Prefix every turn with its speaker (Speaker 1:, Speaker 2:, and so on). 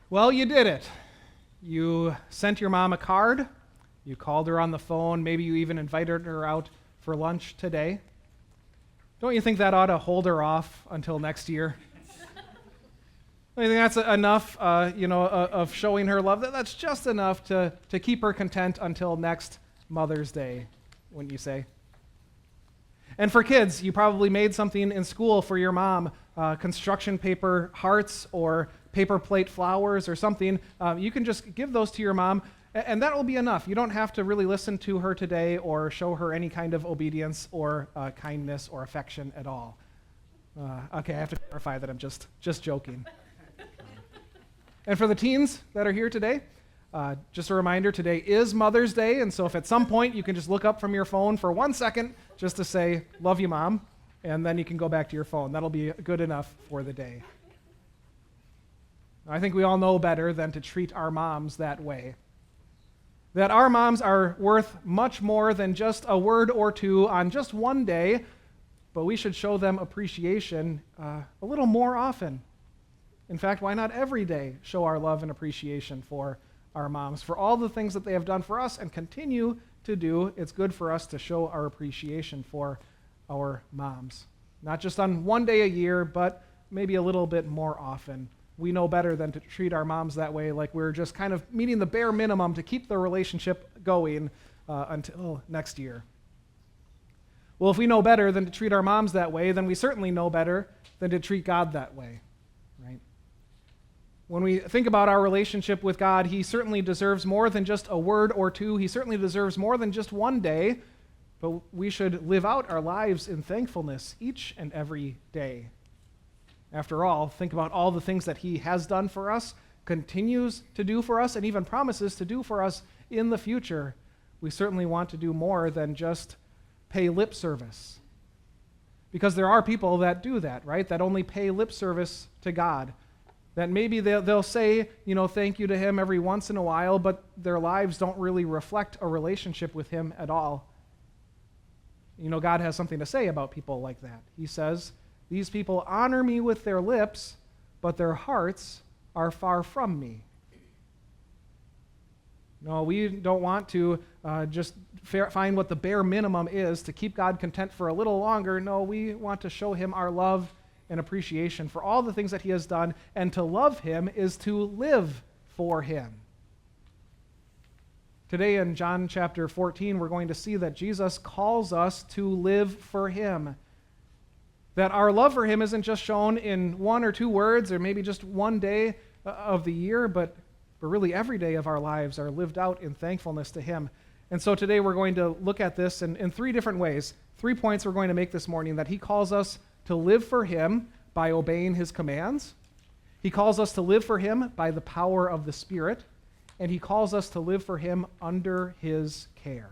Speaker 1: Well, you did it. You sent your mom a card. You called her on the phone. Maybe you even invited her out for lunch today. Don't you think that ought to hold her off until next year? I think that's enough, of showing her love. That's just enough to keep her content until next Mother's Day, wouldn't you say? And for kids, you probably made something in school for your mom, construction paper hearts or paper plate flowers or something. You can just give those to your mom, and that will be enough. You don't have to really listen to her today or show her any kind of obedience or kindness or affection at all. Okay, I have to clarify that I'm just joking. And for the teens that are here today, just a reminder, today is Mother's Day, and so if at some point you can just look up from your phone for 1 second just to say, love you, Mom, and then you can go back to your phone. That'll be good enough for the day. I think we all know better than to treat our moms that way. That our moms are worth much more than just a word or two on just one day, but we should show them appreciation a little more often. In fact, why not every day show our love and appreciation for our moms? For all the things that they have done for us and continue to do, it's good for us to show our appreciation for our moms. Not just on one day a year, but maybe a little bit more often. We know better than to treat our moms that way, like we're just kind of meeting the bare minimum to keep the relationship going until next year. Well, if we know better than to treat our moms that way, then we certainly know better than to treat God that way, right? When we think about our relationship with God, He certainly deserves more than just a word or two. He certainly deserves more than just one day, but we should live out our lives in thankfulness each and every day. After all, think about all the things that He has done for us, continues to do for us, and even promises to do for us in the future. We certainly want to do more than just pay lip service. Because there are people that do that, right? That only pay lip service to God. That maybe they'll say, thank you to Him every once in a while, but their lives don't really reflect a relationship with Him at all. God has something to say about people like that. He says, these people honor me with their lips, but their hearts are far from me. No, we don't want to just find what the bare minimum is to keep God content for a little longer. No, we want to show Him our love and appreciation for all the things that He has done, and to love Him is to live for Him. Today in John chapter 14, we're going to see that Jesus calls us to live for Him. That our love for Him isn't just shown in one or two words or maybe just one day of the year, but really every day of our lives are lived out in thankfulness to Him. And so today we're going to look at this in three different ways. 3 points we're going to make this morning: that He calls us to live for Him by obeying His commands. He calls us to live for Him by the power of the Spirit. And He calls us to live for Him under His care.